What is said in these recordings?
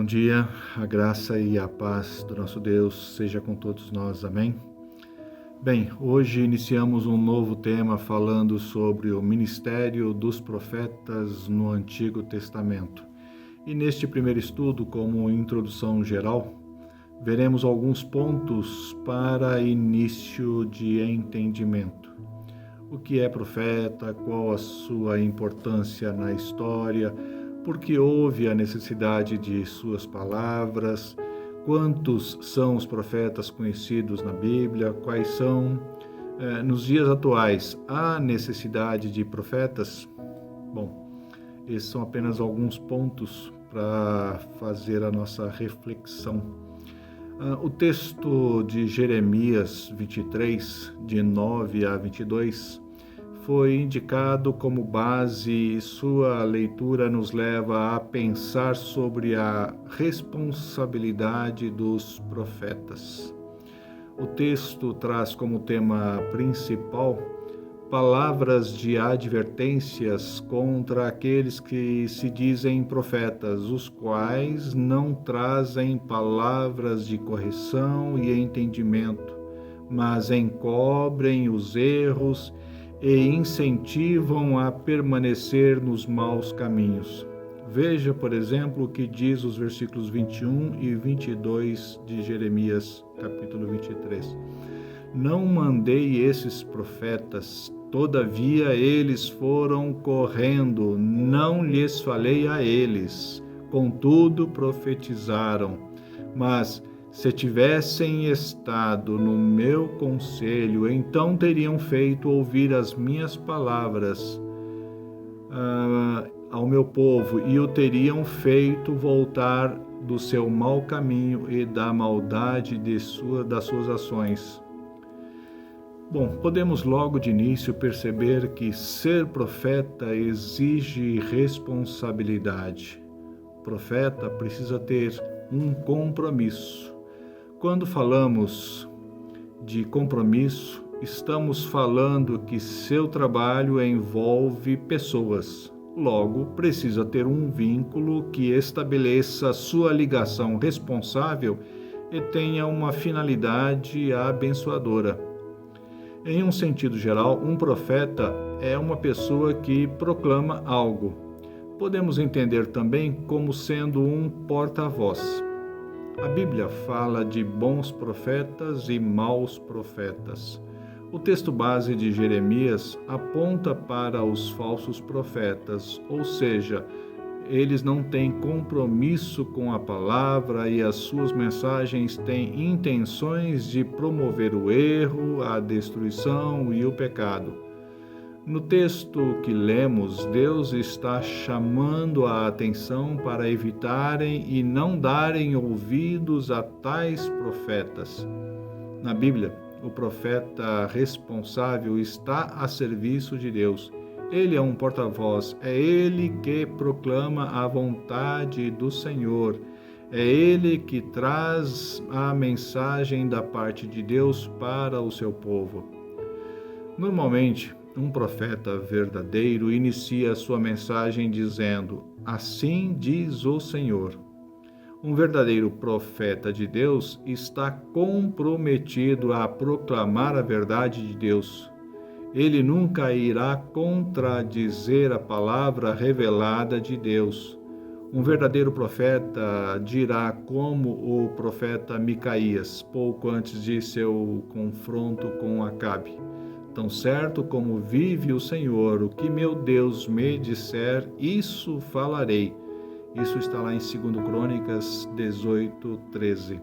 dia, a graça e a paz do nosso Deus seja com todos nós, amém? Bem, hoje iniciamos um novo tema falando sobre o ministério dos profetas no Antigo Testamento. E neste primeiro estudo, como introdução geral, veremos alguns pontos para início de entendimento. O que é profeta, qual a sua importância na história, por que houve a necessidade de suas palavras, quantos são os profetas conhecidos na Bíblia, quais são, nos dias atuais, a necessidade de profetas? Bom, esses são apenas alguns pontos para fazer a nossa reflexão. O texto de Jeremias 23, de 9 a 22, foi indicado como base e sua leitura nos leva a pensar sobre a responsabilidade dos profetas. O texto traz como tema principal palavras de advertências contra aqueles que se dizem profetas, os quais não trazem palavras de correção e entendimento, mas encobrem os erros e incentivam a permanecer nos maus caminhos. Veja, por exemplo, o que diz os versículos 21 e 22 de Jeremias, capítulo 23. Não mandei esses profetas, todavia eles foram correndo, não lhes falei a eles, contudo profetizaram. Mas se tivessem estado no meu conselho, então teriam feito ouvir as minhas palavras ao meu povo e o teriam feito voltar do seu mau caminho e da maldade das suas ações. Bom, podemos logo de início perceber que ser profeta exige responsabilidade. O profeta precisa ter um compromisso. Quando falamos de compromisso, estamos falando que seu trabalho envolve pessoas. Logo, precisa ter um vínculo que estabeleça sua ligação responsável e tenha uma finalidade abençoadora. Em um sentido geral, um profeta é uma pessoa que proclama algo. Podemos entender também como sendo um porta-voz. A Bíblia fala de bons profetas e maus profetas. O texto base de Jeremias aponta para os falsos profetas, ou seja, eles não têm compromisso com a palavra e as suas mensagens têm intenções de promover o erro, a destruição e o pecado. No texto que lemos, Deus está chamando a atenção para evitarem e não darem ouvidos a tais profetas. Na Bíblia, o profeta responsável está a serviço de Deus. Ele é um porta-voz, é ele que proclama a vontade do Senhor. É ele que traz a mensagem da parte de Deus para o seu povo. Normalmente, um profeta verdadeiro inicia sua mensagem dizendo: assim diz o Senhor. Um verdadeiro profeta de Deus está comprometido a proclamar a verdade de Deus. Ele nunca irá contradizer a palavra revelada de Deus. Um verdadeiro profeta dirá como o profeta Micaías, pouco antes de seu confronto com Acabe: tão certo como vive o Senhor, o que meu Deus me disser, isso falarei. Isso está lá em 2 Crônicas 18, 13.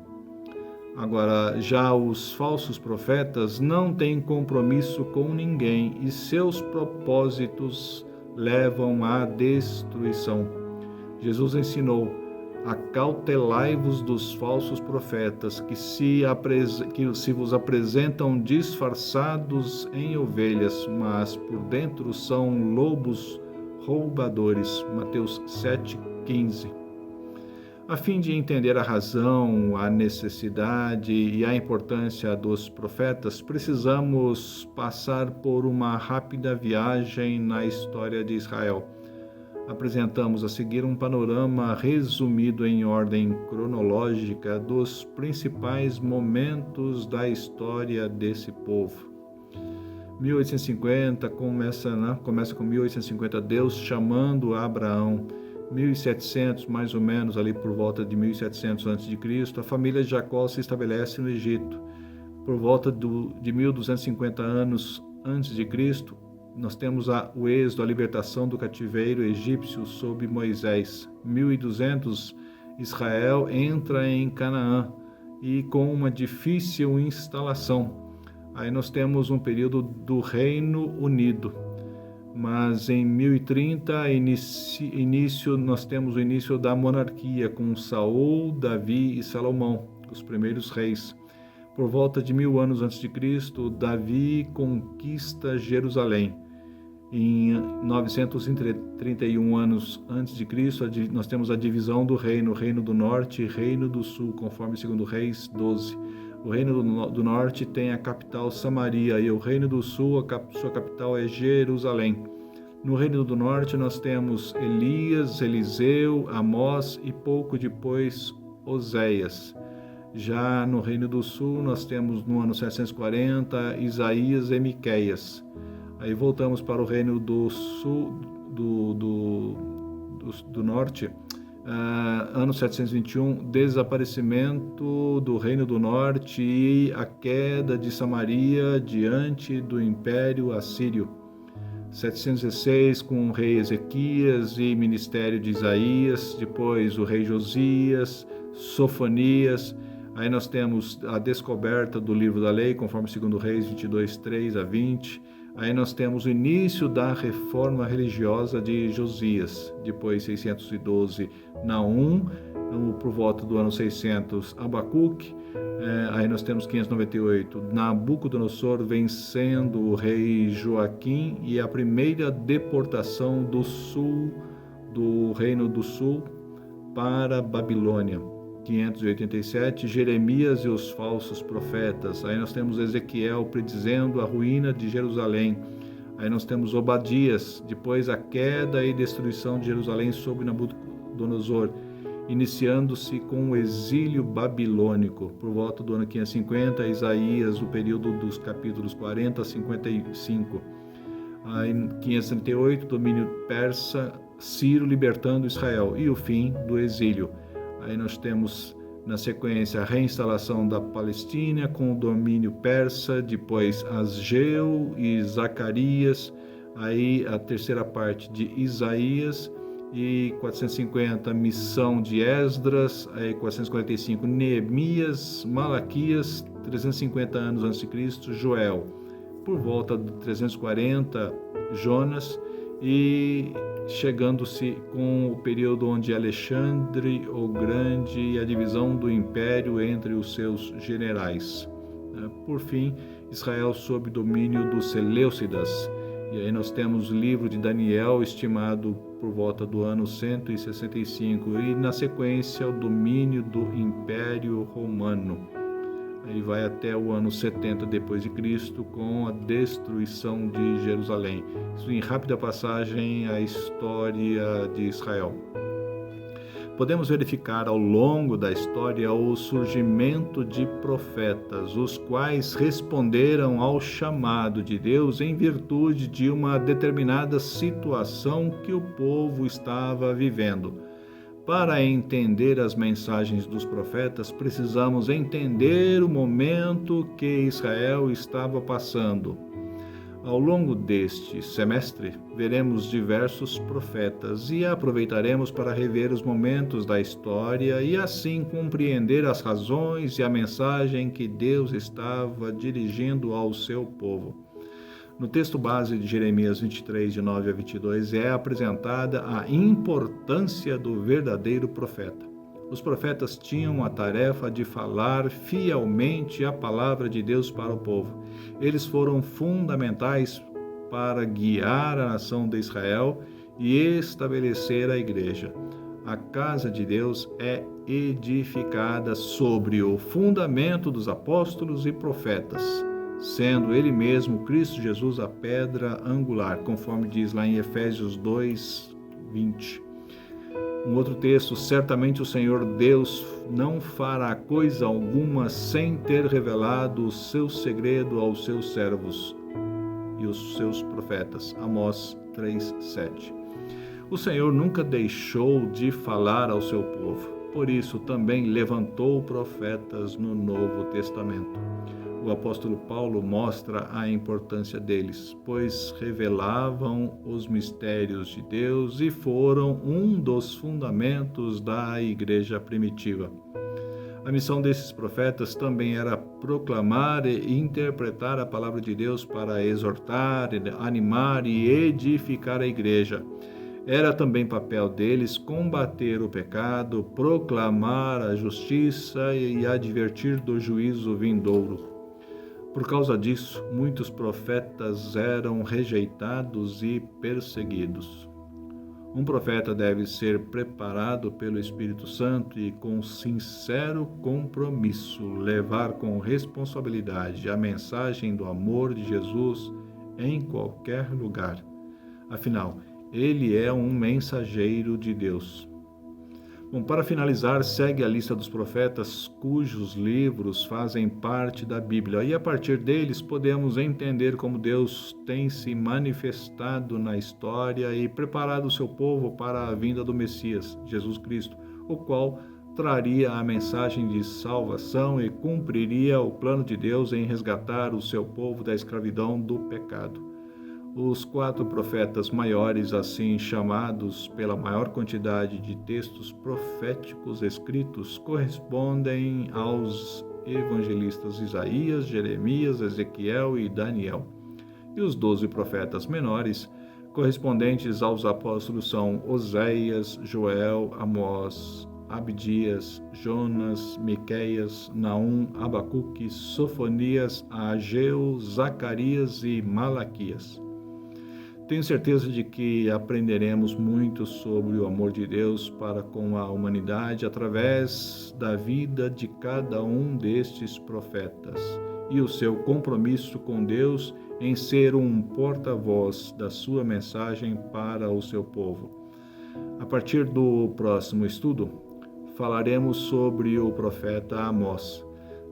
Agora, já os falsos profetas não têm compromisso com ninguém e seus propósitos levam à destruição. Jesus ensinou: acautelai-vos dos falsos profetas, que se vos apresentam disfarçados em ovelhas, mas por dentro são lobos roubadores. Mateus 7:15. A fim de entender a razão, a necessidade e a importância dos profetas, precisamos passar por uma rápida viagem na história de Israel. apresentamos a seguir um panorama resumido em ordem cronológica dos principais momentos da história desse povo. 1850 começa com 1850, Deus chamando Abraão. 1700, mais ou menos, ali por volta de 1700 a.C., a família de Jacó se estabelece no Egito. Por volta de 1250 anos antes de Cristo, nós temos o êxodo, a libertação do cativeiro egípcio sob Moisés. 1200, Israel entra em Canaã e com uma difícil instalação. Aí nós temos um período do Reino Unido. Mas em 1030, nós temos o início da monarquia com Saul, Davi e Salomão, os primeiros reis. Por volta de 1000 anos antes de Cristo, Davi conquista Jerusalém. Em 931 anos antes de Cristo, nós temos a divisão do reino, Reino do Norte e Reino do Sul, conforme 2 Reis 12. O Reino do Norte tem a capital Samaria e o Reino do Sul, sua capital é Jerusalém. No Reino do Norte nós temos Elias, Eliseu, Amós e pouco depois Oséias. Já no Reino do Sul nós temos no ano 740 Isaías e Miqueias. Aí voltamos para o Reino do Sul, do Norte. Ano 721, desaparecimento do Reino do Norte e a queda de Samaria diante do Império Assírio. 716, com o rei Ezequias e ministério de Isaías, depois o rei Josias, Sofonias. Aí nós temos a descoberta do livro da lei, conforme 2 Reis 22, 3 a 20. Aí nós temos o início da reforma religiosa de Josias, depois 612 Naum, por volta do ano 600 Abacuque. Aí nós temos 598 Nabucodonosor vencendo o rei Joaquim e a primeira deportação do Reino do Sul para Babilônia. 587 Jeremias e os falsos profetas. Aí nós temos Ezequiel predizendo a ruína de Jerusalém. Aí nós temos Obadias, depois a queda e destruição de Jerusalém sob Nabucodonosor, iniciando-se com o exílio babilônico. Por volta do ano 550, Isaías, o período dos capítulos 40 a 55. Aí em 538, domínio persa, Ciro libertando Israel e o fim do exílio. Aí nós temos, na sequência, a reinstalação da Palestina com o domínio persa, depois Asgeu e Zacarias, aí a terceira parte de Isaías, e 450, missão de Esdras, aí 445, Neemias, Malaquias, 350 anos antes de Cristo, Joel. Por volta de 340, Jonas, e chegando-se com o período onde Alexandre o Grande e a divisão do império entre os seus generais. Por fim, Israel sob domínio dos Seleucidas. E aí nós temos o livro de Daniel, estimado por volta do ano 165, e na sequência o domínio do Império Romano. Aí vai até o ano 70 depois de Cristo, com a destruição de Jerusalém. Isso em rápida passagem a história de Israel. Podemos verificar ao longo da história o surgimento de profetas, os quais responderam ao chamado de Deus em virtude de uma determinada situação que o povo estava vivendo. Para entender as mensagens dos profetas, precisamos entender o momento que Israel estava passando. Ao longo deste semestre, veremos diversos profetas e aproveitaremos para rever os momentos da história e assim compreender as razões e a mensagem que Deus estava dirigindo ao seu povo. No texto base de Jeremias 23, de 9 a 22, é apresentada a importância do verdadeiro profeta. Os profetas tinham a tarefa de falar fielmente a palavra de Deus para o povo. Eles foram fundamentais para guiar a nação de Israel e estabelecer a igreja. A casa de Deus é edificada sobre o fundamento dos apóstolos e profetas, sendo ele mesmo, Cristo Jesus, a pedra angular, conforme diz lá em Efésios 2, 20. Um outro texto: certamente o Senhor Deus não fará coisa alguma sem ter revelado o seu segredo aos seus servos e os seus profetas. Amós 3:7. O Senhor nunca deixou de falar ao seu povo, por isso também levantou profetas no Novo Testamento. O apóstolo Paulo mostra a importância deles, pois revelavam os mistérios de Deus e foram um dos fundamentos da igreja primitiva. A missão desses profetas também era proclamar e interpretar a palavra de Deus para exortar, animar e edificar a igreja. Era também papel deles combater o pecado, proclamar a justiça e advertir do juízo vindouro. Por causa disso, muitos profetas eram rejeitados e perseguidos. Um profeta deve ser preparado pelo Espírito Santo e, com sincero compromisso, levar com responsabilidade a mensagem do amor de Jesus em qualquer lugar. Afinal, ele é um mensageiro de Deus. Bom, para finalizar, segue a lista dos profetas cujos livros fazem parte da Bíblia. E a partir deles podemos entender como Deus tem se manifestado na história e preparado o seu povo para a vinda do Messias, Jesus Cristo, o qual traria a mensagem de salvação e cumpriria o plano de Deus em resgatar o seu povo da escravidão do pecado. Os 4 profetas maiores, assim chamados pela maior quantidade de textos proféticos escritos, correspondem aos evangelistas Isaías, Jeremias, Ezequiel e Daniel. E os 12 profetas menores, correspondentes aos apóstolos, são Oséias, Joel, Amós, Abdias, Jonas, Miqueias, Naum, Abacuque, Sofonias, Ageu, Zacarias e Malaquias. Tenho certeza de que aprenderemos muito sobre o amor de Deus para com a humanidade através da vida de cada um destes profetas e o seu compromisso com Deus em ser um porta-voz da sua mensagem para o seu povo. A partir do próximo estudo, falaremos sobre o profeta Amós.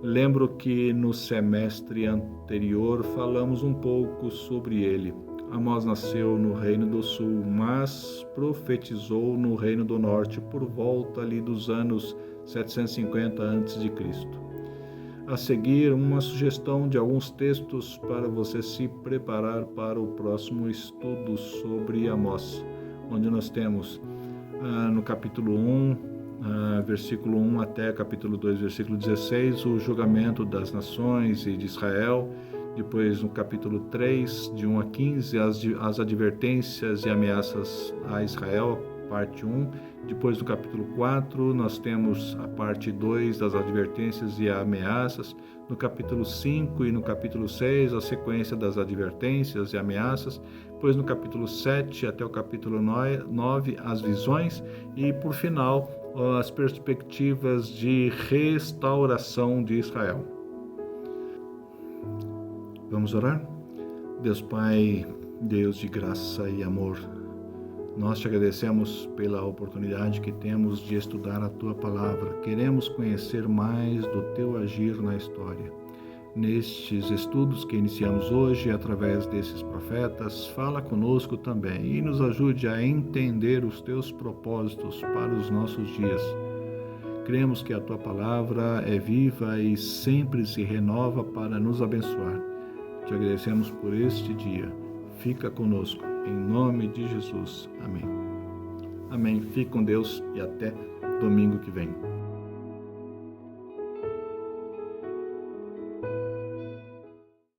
Lembro que no semestre anterior falamos um pouco sobre ele. Amós nasceu no Reino do Sul, mas profetizou no Reino do Norte por volta ali dos anos 750 a.C. A seguir, uma sugestão de alguns textos para você se preparar para o próximo estudo sobre Amós, onde nós temos no capítulo 1, versículo 1 até capítulo 2, versículo 16, o julgamento das nações e de Israel. Depois, no capítulo 3, de 1 a 15, as advertências e ameaças a Israel, parte 1. Depois, no capítulo 4, nós temos a parte 2 das advertências e ameaças. No capítulo 5 e no capítulo 6, a sequência das advertências e ameaças. Depois, no capítulo 7 até o capítulo 9, as visões. E, por final, as perspectivas de restauração de Israel. Vamos orar? Deus Pai, Deus de graça e amor, nós te agradecemos pela oportunidade que temos de estudar a Tua Palavra. Queremos conhecer mais do Teu agir na história. Nestes estudos que iniciamos hoje, através desses profetas, fala conosco também e nos ajude a entender os Teus propósitos para os nossos dias. Cremos que a Tua Palavra é viva e sempre se renova para nos abençoar. Te agradecemos por este dia. Fica conosco. Em nome de Jesus. Amém. Amém. Fique com Deus e até domingo que vem.